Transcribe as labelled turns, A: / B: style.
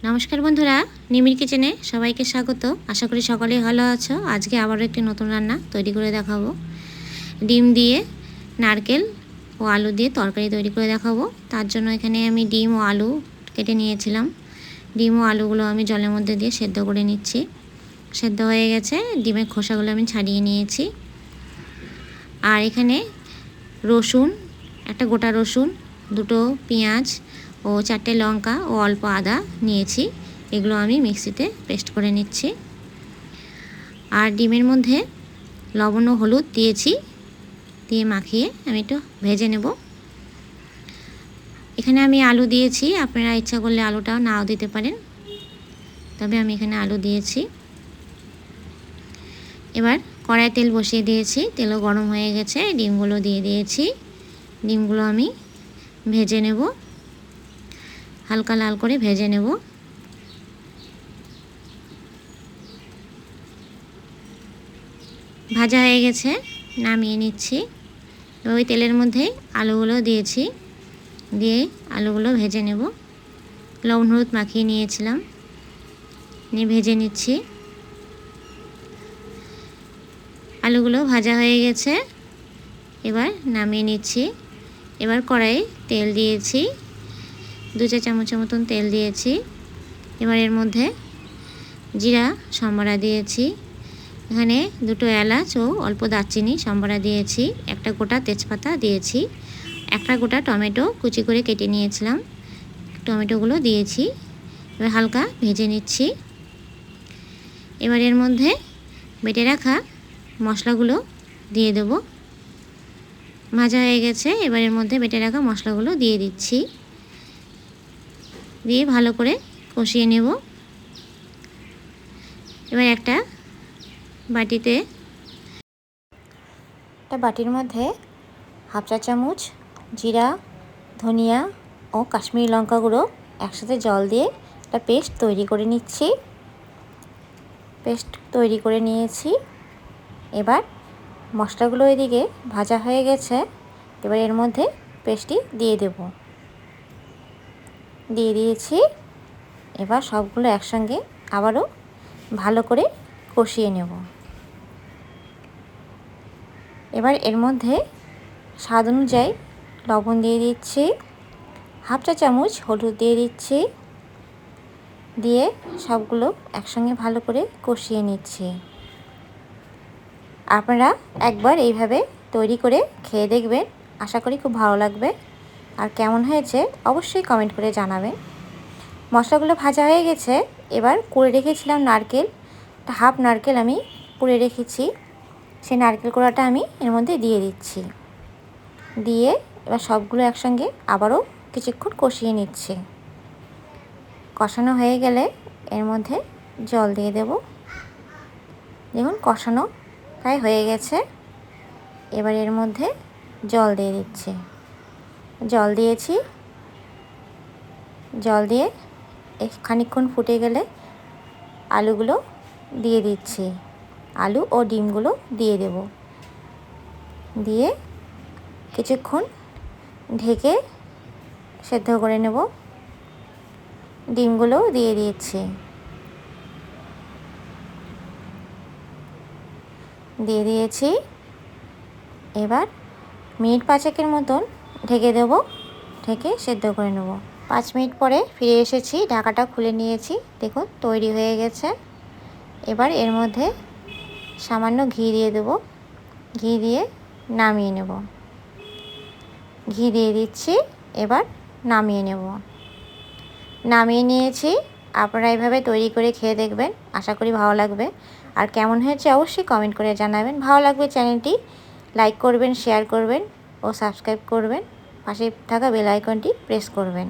A: নমস্কার বন্ধুরা, নিমির কিচেনে সবাইকে স্বাগত। আশা করি সকলেই ভালো আছো। আজকে আবারও একটি নতুন রান্না তৈরি করে দেখাবো। ডিম দিয়ে নারকেল ও আলু দিয়ে তরকারি তৈরি করে দেখাবো। তার জন্য এখানে আমি ডিম ও আলু কেটে নিয়েছিলাম। ডিম ও আলুগুলো আমি জলের মধ্যে দিয়ে সেদ্ধ করে নিচ্ছি। সেদ্ধ হয়ে গেছে, ডিমের খোসাগুলো আমি ছাড়িয়ে নিয়েছি। আর এখানে রসুন, একটা গোটা রসুন, দুটো পেঁয়াজ ও 4টে লঙ্কা ও অল্প আদা নিয়েছি। এগুলো আমি মিক্সিতে পেস্ট করে নিচ্ছি। আর ডিমের মধ্যে লবণ ও হলুদ দিয়েছি, দিয়ে মাখিয়ে আমি একটু ভেজে নেব। এখানে আমি আলু দিয়েছি, আপনারা ইচ্ছা করলে আলুটাও নাও দিতে পারেন, তবে আমি এখানে আলু দিয়েছি। এবার কড়াইয়ে তেল বসিয়ে দিয়েছি, তেলও গরম হয়ে গেছে। ডিমগুলো দিয়ে দিয়েছি। ডিমগুলো আমি ভেজে নেব, হালকা লাল করে ভেজে নেব। ভাজা হয়ে গেছে, নামিয়ে নিচ্ছি। ওই তেলের মধ্যে আলুগুলো দিয়েছি, দিয়ে আলুগুলো ভেজে নেব। লবণ হলুদ মাখিয়ে নিয়েছিলাম, নিয়ে ভেজে নিচ্ছি। আলুগুলো ভাজা হয়ে গেছে, এবার নামিয়ে নিচ্ছি। এবার কড়াইয়ে তেল দিয়েছি, 2 চা চামচের মতন তেল দিয়েছি। এবার এর মধ্যে জিরা সম্বরা দিয়েছি। এখানে 2টো এলাচ ও অল্প দারচিনি সম্বরা দিয়েছি। একটা গোটা তেজপাতা দিয়েছি। একটা গোটা টমেটো কুচি করে কেটে নিয়েছিলাম, টমেটোগুলো দিয়েছি। এবার হালকা ভেজে নিচ্ছি। এবার এর মধ্যে বেটে রাখা মশলাগুলো দিয়ে দেব। ভাজা হয়ে গেছে, এবার এর মধ্যে বেটে রাখা মশলাগুলো দিয়ে দিচ্ছি, দিয়ে ভালো করে কষিয়ে নেব। এবার একটা বাটির মধ্যে 1/2 চা চামচ জিরা, ধনিয়া ও কাশ্মীরি লঙ্কা গুঁড়ো একসাথে জল দিয়ে একটা পেস্ট তৈরি করে নিচ্ছি। পেস্ট তৈরি করে নিয়েছি। এবার মশলাগুলো এদিকে ভাজা হয়ে গেছে, এবার এর মধ্যে পেস্টটি দিয়ে দেব। দিয়ে দিয়েছি। এবার সবগুলো একসঙ্গে আবারও ভালো করে কষিয়ে নেব। এবার এর মধ্যে স্বাদ অনুযায়ী লবণ দিয়ে দিচ্ছি, 1/2 চা চামচ হলুদ দিয়ে দিচ্ছি, দিয়ে সবগুলো একসঙ্গে ভালো করে কষিয়ে নিচ্ছি। আপনারা একবার এইভাবে তৈরি করে খেয়ে দেখবেন, আশা করি খুব ভালো লাগবে। আর কেমন হয়েছে অবশ্যই কমেন্ট করে জানাবেন। মশলাগুলো ভাজা হয়ে গেছে, এবার কুড়ে রেখেছিলাম নারকেল, 1/2 নারকেল আমি কুড়ে রেখেছি। সেই নারকেল কোড়াটা আমি এর মধ্যে দিয়ে দিচ্ছি। দিয়ে এবার সবগুলো একসঙ্গে আবারও কিছুক্ষণ কষিয়ে নিচ্ছি। কষানো হয়ে গেলে এর মধ্যে জল দিয়ে দেব। দেখুন কষানো প্রায় হয়ে গেছে। এবার এর মধ্যে জল দিয়ে দিচ্ছি। জল দিয়েছি, জল দিয়ে খানিকক্ষণ ফুটে গেলে আলুগুলো দিয়ে দিচ্ছি। আলু ও ডিমগুলো দিয়ে দেব। দিয়ে কিছুক্ষণ ঢেকে সেদ্ধ করে নেব। ডিমগুলো দিয়ে দিচ্ছি। দিয়ে দিয়েছি। এবার মিনিট 5 মতন ঢেকে দেব, ঢেকে সেদ্ধ করে নেব। 5 মিনিট পরে ফিরে এসেছি, ঢাকাটা খুলে নিয়েছি। দেখুন তৈরি হয়ে গেছে। এবার এর মধ্যে সামান্য ঘি দিয়ে দেব। ঘি দিয়ে নামিয়ে নেব। ঘি দিয়ে দিচ্ছি, এবার নামিয়ে নেব। নামিয়ে নিয়েছি। আপনারা এইভাবে তৈরি করে খেয়ে দেখবেন, আশা করি ভালো লাগবে। আর কেমন হয়েছে অবশ্যই কমেন্ট করে জানাবেন। ভালো লাগবে চ্যানেলটি লাইক করবেন, শেয়ার করবেন ও সাবস্ক্রাইব করবেন। পাশে থাকা বেল আইকনটি প্রেস করবেন।